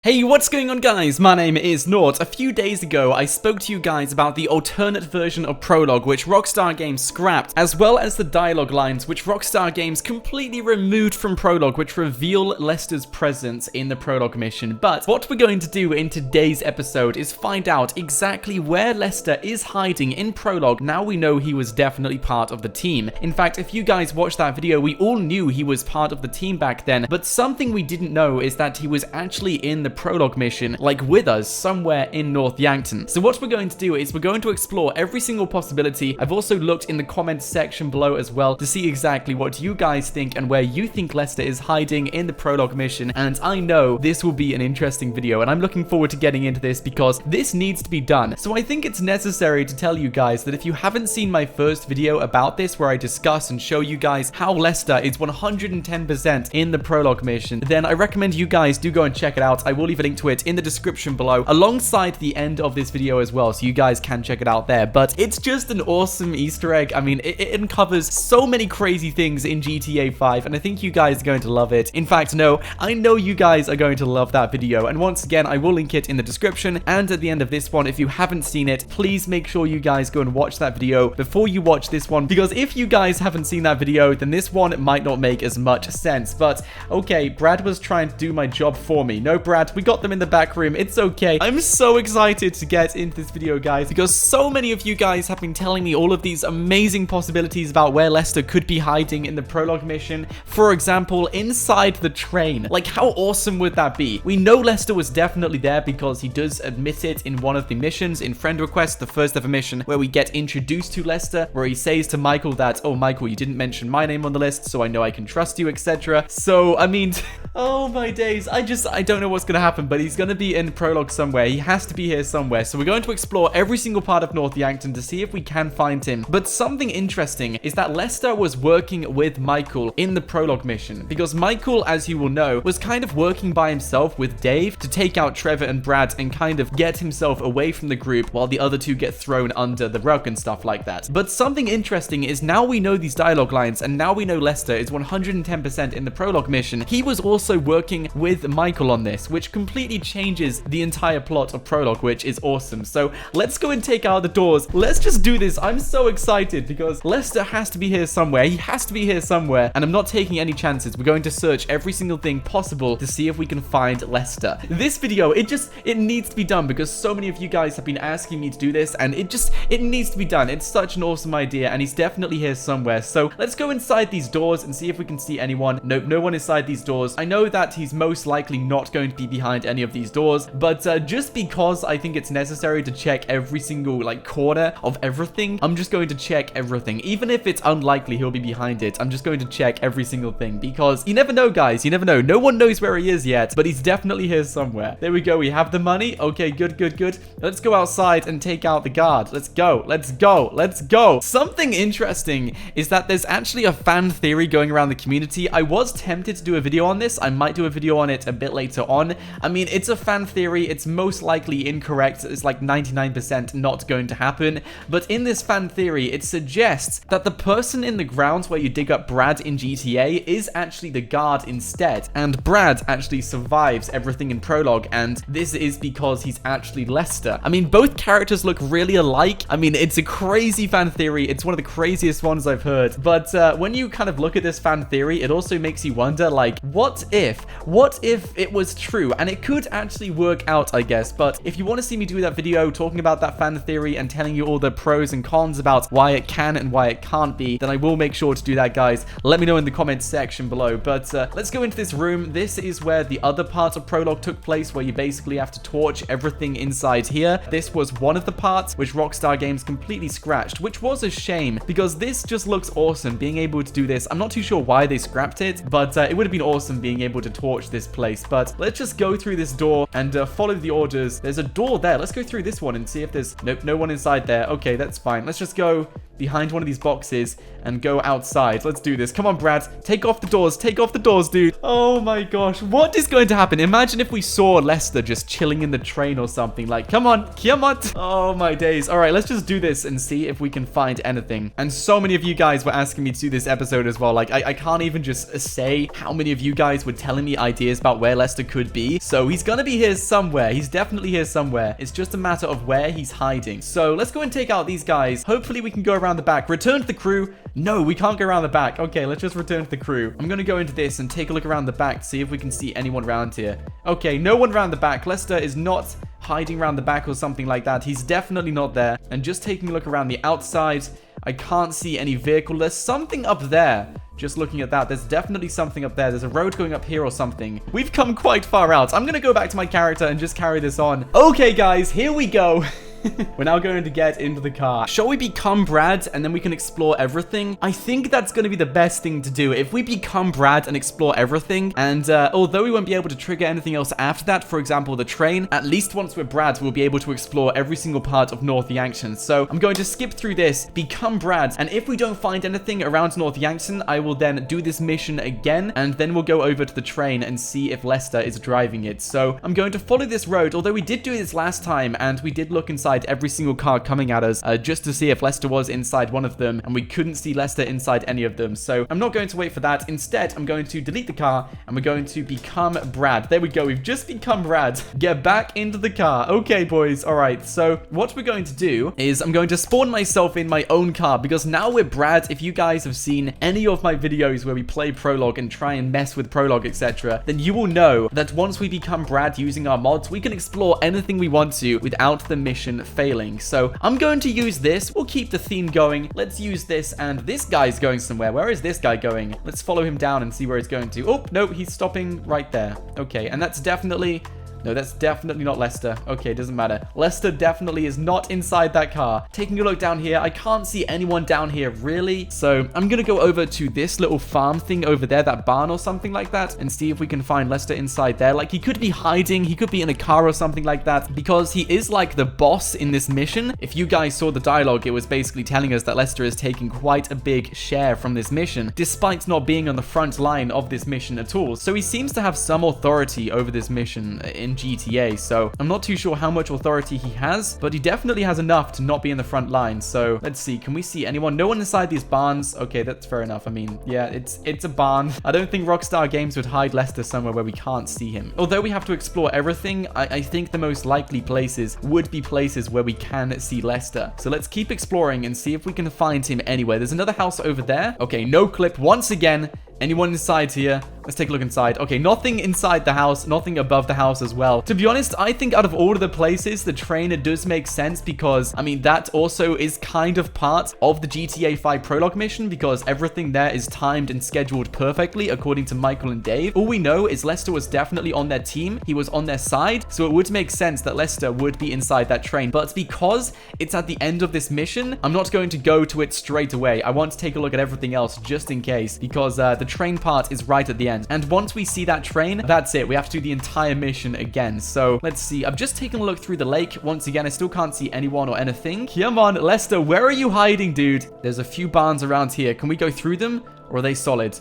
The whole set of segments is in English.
Hey, what's going on guys? My name is Nort. A few days ago, I spoke to you guys about the alternate version of Prologue, which Rockstar Games scrapped, as well as the dialogue lines, which Rockstar Games completely removed from Prologue, which reveal Lester's presence in the Prologue mission. But what we're going to do in today's episode is find out exactly where Lester is hiding in Prologue. Now we know he was definitely part of the team. In fact, if you guys watched that video, we all knew he was part of the team back then, but something we didn't know is that he was actually in the Prologue mission, like with us somewhere in North Yankton. So what we're going to do is we're going to explore every single possibility. I've also looked in the comments section below as well to see exactly what you guys think and where you think Lester is hiding in the Prologue mission, and I know this will be an interesting video and I'm looking forward to getting into this because this needs to be done. So I think it's necessary to tell you guys that if you haven't seen my first video about this where I discuss and show you guys how Lester is 110% in the Prologue mission, then I recommend you guys do go and check it out. I will leave a link to it in the description below alongside the end of this video as well, so you guys can check it out there. But it's just an awesome Easter egg. I mean, it uncovers so many crazy things in GTA 5 and I think you guys are going to love it. In fact, no, I know you guys are going to love that video, and once again I will link it in the description and at the end of this one. If you haven't seen it, please make sure you guys go and watch that video before you watch this one, because if you guys haven't seen that video, then this one might not make as much sense. But okay, Brad was trying to do my job for me. No, Brad, we got them in the back room. It's okay. I'm so excited to get into this video, guys, because so many of you guys have been telling me all of these amazing possibilities about where Lester could be hiding in the Prologue mission. For example, inside the train. Like, how awesome would that be? We know Lester was definitely there because he does admit it in one of the missions in Friend Request, the first ever mission where we get introduced to Lester, where he says to Michael that, oh, Michael, you didn't mention my name on the list, so I know I can trust you, etc. So, I mean, oh my days. I don't know what's going to happen, but he's going to be in Prologue somewhere. He has to be here somewhere. So we're going to explore every single part of North Yankton to see if we can find him. But something interesting is that Lester was working with Michael in the Prologue mission, because Michael, as you will know, was kind of working by himself with Dave to take out Trevor and Brad and kind of get himself away from the group while the other two get thrown under the rug and stuff like that. But something interesting is now we know these dialogue lines and now we know Lester is 110% in the Prologue mission. He was also working with Michael on this, which completely changes the entire plot of Prologue, which is awesome. So let's go and take out the doors. Let's just do this. I'm so excited because Lester has to be here somewhere. He has to be here somewhere, and I'm not taking any chances. We're going to search every single thing possible to see if we can find Lester. This video, it needs to be done because so many of you guys have been asking me to do this, and it needs to be done. It's such an awesome idea, and he's definitely here somewhere. So let's go inside these doors and see if we can see anyone. Nope, no one inside these doors. I know that he's most likely not going to be behind any of these doors, but just because I think it's necessary to check every single like corner of everything, I'm just going to check everything. Even if it's unlikely he'll be behind it, I'm just going to check every single thing, because you never know, guys. You never know. No one knows where he is yet, but he's definitely here somewhere. There we go. We have the money. Okay, good. Let's go outside and take out the guard. Let's go. Something interesting is that there's actually a fan theory going around the community. I was tempted to do a video on this. I might do a video on it a bit later on. I mean, it's a fan theory. It's most likely incorrect. It's like 99% not going to happen. But in this fan theory, it suggests that the person in the grounds where you dig up Brad in GTA is actually the guard instead. And Brad actually survives everything in Prologue, and this is because he's actually Lester. I mean, both characters look really alike. I mean, it's a crazy fan theory. It's one of the craziest ones I've heard. But when you kind of look at this fan theory, it also makes you wonder, like, what if it was true? And it could actually work out, I guess. But if you want to see me do that video talking about that fan theory and telling you all the pros and cons about why it can and why it can't be, then I will make sure to do that, guys. Let me know in the comments section below. But let's go into this room. This is where the other part of Prologue took place, where you basically have to torch everything inside here. This was one of the parts which Rockstar Games completely scratched, which was a shame because this just looks awesome, being able to do this. I'm not too sure why they scrapped it, but it would have been awesome being able to torch this place. But let's just go through this door and follow the orders. There's a door there. Let's go through this one and see if there's... Nope, no one inside there. Okay, that's fine. Let's just go behind one of these boxes and go outside. Let's do this. Come on, Brad. Take off the doors. Take off the doors, dude. Oh my gosh. What is going to happen? Imagine if we saw Lester just chilling in the train or something. Like, come on. Come on. Oh my days. All right, let's just do this and see if we can find anything. And so many of you guys were asking me to do this episode as well. Like, I can't even just say how many of you guys were telling me ideas about where Lester could be. So he's gonna be here somewhere. He's definitely here somewhere. It's just a matter of where he's hiding. So let's go and take out these guys. Hopefully we can go around the back. Return to the crew. No, we can't go around the back. Okay, let's just return to the crew. I'm gonna go into this and take a look around the back to see if we can see anyone around here. Okay, no one around the back. Lester is not hiding around the back or something like that. He's definitely not there. And just taking a look around the outside, I can't see any vehicle. There's something up there. Just looking at that, there's definitely something up there. There's a road going up here or something. We've come quite far out. I'm gonna go back to my character and just carry this on. Okay, guys, here we go. We're now going to get into the car. Shall we become Brad and then we can explore everything? I think that's going to be the best thing to do. If we become Brad and explore everything, and although we won't be able to trigger anything else after that, for example, the train, at least once we're Brad, we'll be able to explore every single part of North Yankton. So I'm going to skip through this, become Brad, and if we don't find anything around North Yankton, I will then do this mission again, and then we'll go over to the train and see if Lester is driving it. So I'm going to follow this road, although we did do this last time, and we did look inside every single car coming at us just to see if Lester was inside one of them, and we couldn't see Lester inside any of them. So I'm not going to wait for that. Instead, I'm going to delete the car and we're going to become Brad. There we go. We've just become Brad. Get back into the car. Okay, boys. All right. So what we're going to do is I'm going to spawn myself in my own car because now we're Brad. If you guys have seen any of my videos where we play Prologue and try and mess with Prologue, etc., then you will know that once we become Brad using our mods, we can explore anything we want to without the mission failing. So I'm going to use this. We'll keep the theme going. Let's use this. And this guy's going somewhere. Where is this guy going? Let's follow him down and see where he's going to. Oh, no, he's stopping right there. Okay, and that's definitely... No, that's definitely not Lester. Okay, doesn't matter. Lester definitely is not inside that car. Taking a look down here, I can't see anyone down here, really. So I'm going to go over to this little farm thing over there, that barn or something like that, and see if we can find Lester inside there. Like, he could be hiding. He could be in a car or something like that, because he is like the boss in this mission. If you guys saw the dialogue, it was basically telling us that Lester is taking quite a big share from this mission, despite not being on the front line of this mission at all. So he seems to have some authority over this mission in GTA, so I'm not too sure how much authority he has, but he definitely has enough to not be in the front line. So let's see, can we see anyone? No one inside these barns. Okay, that's fair enough. I mean, yeah, it's a barn. I don't think Rockstar Games would hide Lester somewhere where we can't see him. Although we have to explore everything, I think the most likely places would be places where we can see Lester. So let's keep exploring and see if we can find him anywhere. There's another house over there. Okay, no clip once again. Anyone inside here? Let's take a look inside. Okay, nothing inside the house, nothing above the house as well. To be honest, I think out of all of the places, the train, it does make sense because, I mean, that also is kind of part of the GTA 5 Prologue mission because everything there is timed and scheduled perfectly according to Michael and Dave. All we know is Lester was definitely on their team. He was on their side, so it would make sense that Lester would be inside that train. But because it's at the end of this mission, I'm not going to go to it straight away. I want to take a look at everything else just in case because the train part is right at the end. And once we see that train, that's it. We have to do the entire mission again. So let's see. I've just taken a look through the lake. Once again, I still can't see anyone or anything. Come on, Lester, where are you hiding, dude? There's a few barns around here. Can we go through them or are they solid?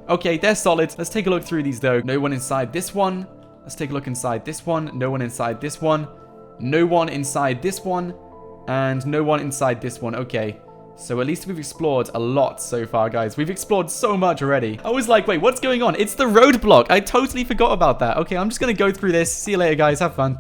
Okay, they're solid. Let's take a look through these though. No one inside this one. Let's take a look inside this one. No one inside this one. No one inside this one. And no one inside this one. Okay. So at least we've explored a lot so far, guys. We've explored so much already. I was like, wait, what's going on? It's the roadblock. I totally forgot about that. Okay, I'm just going to go through this. See you later, guys. Have fun.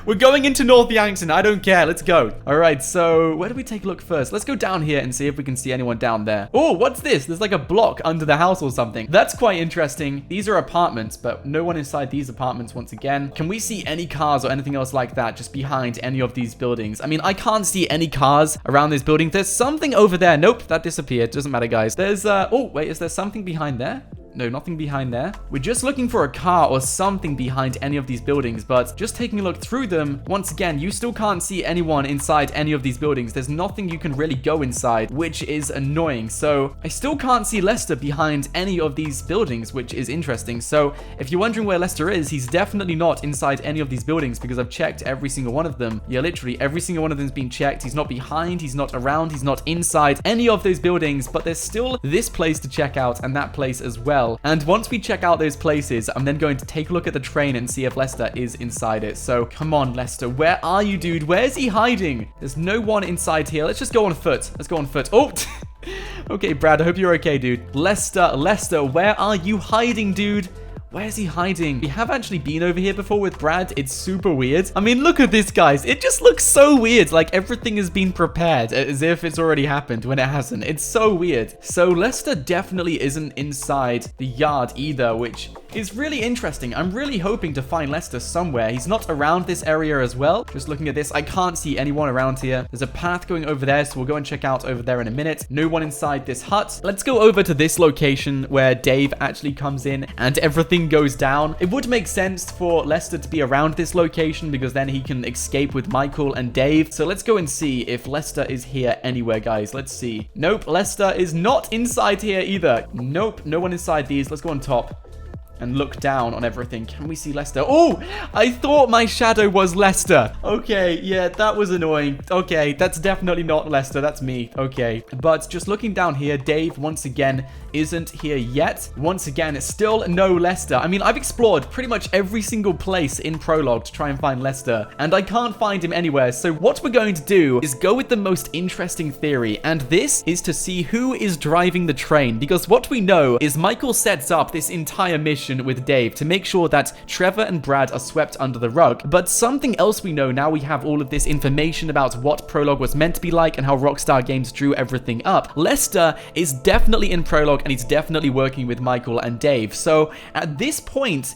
We're going into North Yankton. I don't care. Let's go. All right, so where do we take a look first? Let's go down here and see if we can see anyone down there. Oh, what's this? There's like a block under the house or something. That's quite interesting. These are apartments, but no one inside these apartments once again. Can we see any cars or anything else like that just behind any of these buildings? I mean, I can't see any cars around this building. There's something over there. Nope, that disappeared. Doesn't matter, guys. There's, oh, wait, is there something behind there? No, nothing behind there. We're just looking for a car or something behind any of these buildings, but just taking a look through them, once again, you still can't see anyone inside any of these buildings. There's nothing you can really go inside, which is annoying. So I still can't see Lester behind any of these buildings, which is interesting. So if you're wondering where Lester is, he's definitely not inside any of these buildings because I've checked every single one of them. Yeah, literally every single one of them has been checked. He's not behind, he's not around, he's not inside any of those buildings, but there's still this place to check out and that place as well. And once we check out those places, I'm then going to take a look at the train and see if Lester is inside it. So come on, Lester, where are you, dude? Where's he hiding? There's no one inside here. Let's just go on foot. Let's go on foot. Oh, okay, Brad, I hope you're okay, dude. Lester, where are you hiding, dude? Where's he hiding? We have actually been over here before with Brad. It's super weird. I mean, look at this, guys. It just looks so weird. Like everything has been prepared as if it's already happened when it hasn't. It's so weird. So Lester definitely isn't inside the yard either, which is really interesting. I'm really hoping to find Lester somewhere. He's not around this area as well. Just looking at this, I can't see anyone around here. There's a path going over there, so we'll go and check out over there in a minute. No one inside this hut. Let's go over to this location where Dave actually comes in and everything goes down. It would make sense for Lester to be around this location because then he can escape with Michael and Dave. So let's go and see if Lester is here anywhere, guys. Let's see. Nope, Lester is not inside here either. Nope, no one inside these. Let's go on top and look down on everything. Can we see Lester? Oh, I thought my shadow was Lester. Okay, yeah, that was annoying. Okay, that's definitely not Lester. That's me. Okay, but just looking down here, Dave, once again, isn't here yet. Once again, it's still no Lester. I mean, I've explored pretty much every single place in Prologue to try and find Lester, and I can't find him anywhere. So what we're going to do is go with the most interesting theory, and this is to see who is driving the train, because what we know is Michael sets up this entire mission with Dave to make sure that Trevor and Brad are swept under the rug. But something else we know now we have all of this information about what Prologue was meant to be like and how Rockstar Games drew everything up. Lester is definitely in Prologue and he's definitely working with Michael and Dave. So at this point,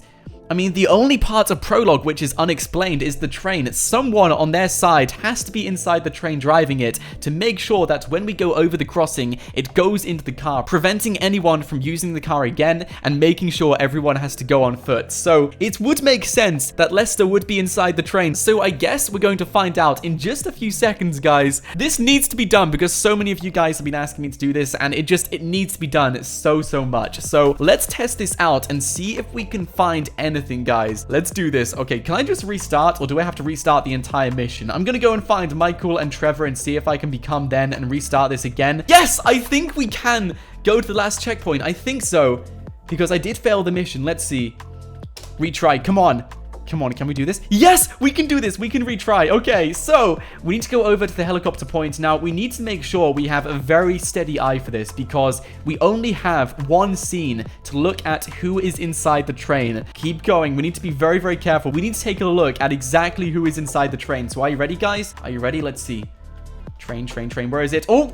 I mean, the only part of Prologue which is unexplained is the train. Someone on their side has to be inside the train driving it to make sure that when we go over the crossing, it goes into the car, preventing anyone from using the car again and making sure everyone has to go on foot. So it would make sense that Lester would be inside the train. So I guess we're going to find out in just a few seconds, guys. This needs to be done because so many of you guys have been asking me to do this and it needs to be done so much. So let's test this out and see if we can find anything, guys. Let's do this. Okay, can I just restart or do I have to restart the entire mission? I'm gonna go and find Michael and Trevor and see if I can become them and restart this again. Yes, I think we can go to the last checkpoint. I think so because I did fail the mission. Let's see. Retry. Come on. Come on, can we do this? Yes, we can do this. We can retry. Okay, so we need to go over to the helicopter point. Now, we need to make sure we have a very steady eye for this because we only have one scene to look at who is inside the train. Keep going. We need to be very careful. We need to take a look at exactly who is inside the train. So are you ready, guys? Are you ready? Let's see. Train. Where is it? Oh,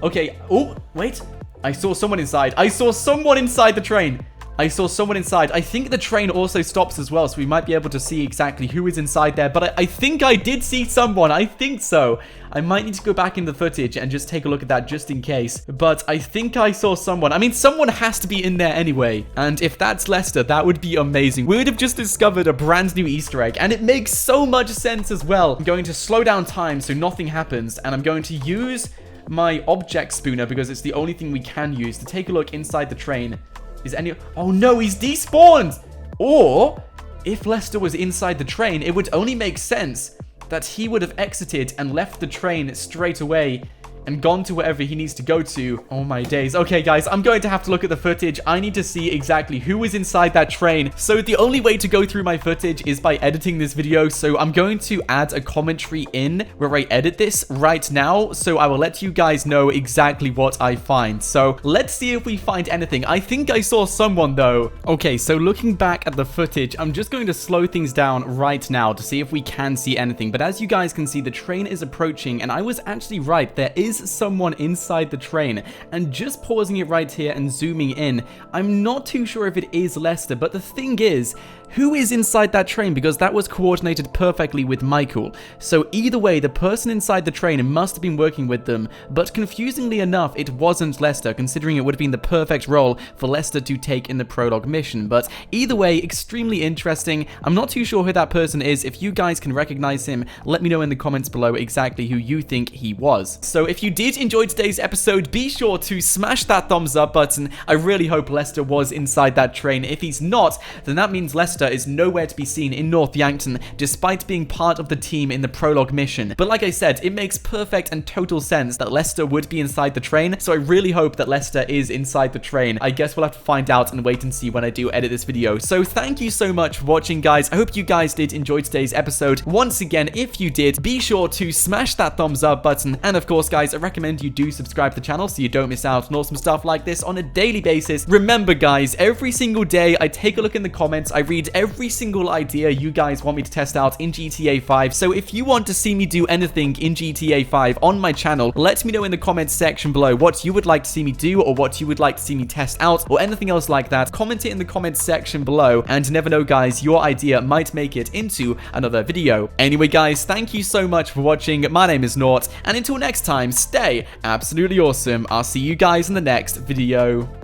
okay. Oh, wait. I saw someone inside. I saw someone inside the train. I saw someone inside. I think the train also stops as well, so we might be able to see exactly who is inside there. But I think I did see someone. I think so. I might need to go back in the footage and just take a look at that just in case. But I think I saw someone. I mean, someone has to be in there anyway. And if that's Lester, that would be amazing. We would have just discovered a brand new Easter egg. And it makes so much sense as well. I'm going to slow down time so nothing happens. And I'm going to use my object spooner because it's the only thing we can use to take a look inside the train. Is any... Oh no, he's despawned! Or, if Lester was inside the train, it would only make sense that he would have exited and left the train straight away and gone to wherever he needs to go to. Oh my days. Okay, guys, I'm going to have to look at the footage. I need to see exactly who is inside that train. So the only way to go through my footage is by editing this video. So I'm going to add a commentary in where I edit this right now. So I will let you guys know exactly what I find. So let's see if we find anything. I think I saw someone though. Okay, so looking back at the footage, I'm just going to slow things down right now to see if we can see anything. But as you guys can see, the train is approaching and I was actually right. There is is someone inside the train, and just pausing it right here and zooming in, I'm not too sure if it is Lester, but the thing is, who is inside that train? Because that was coordinated perfectly with Michael. So either way, the person inside the train must have been working with them, but confusingly enough, it wasn't Lester, considering it would have been the perfect role for Lester to take in the Prologue mission. But either way, extremely interesting. I'm not too sure who that person is. If you guys can recognize him, let me know in the comments below exactly who you think he was. So if you did enjoy today's episode, be sure to smash that thumbs up button. I really hope Lester was inside that train. If he's not, then that means Lester is nowhere to be seen in North Yankton, despite being part of the team in the Prologue mission. But like I said, it makes perfect and total sense that Lester would be inside the train, so I really hope that Lester is inside the train. I guess we'll have to find out and wait and see when I do edit this video. So thank you so much for watching, guys. I hope you guys did enjoy today's episode. Once again, if you did, be sure to smash that thumbs up button. And of course, guys, I recommend you do subscribe to the channel so you don't miss out on awesome stuff like this on a daily basis. Remember, guys, every single day I take a look in the comments, I read every single idea you guys want me to test out in GTA 5. So if you want to see me do anything in GTA 5 on my channel, let me know in the comments section below what you would like to see me do or what you would like to see me test out or anything else like that. Comment it in the comments section below, and you never know, guys, your idea might make it into another video. Anyway, guys, thank you so much for watching. My name is Nort, and until next time, stay absolutely awesome. I'll see you guys in the next video.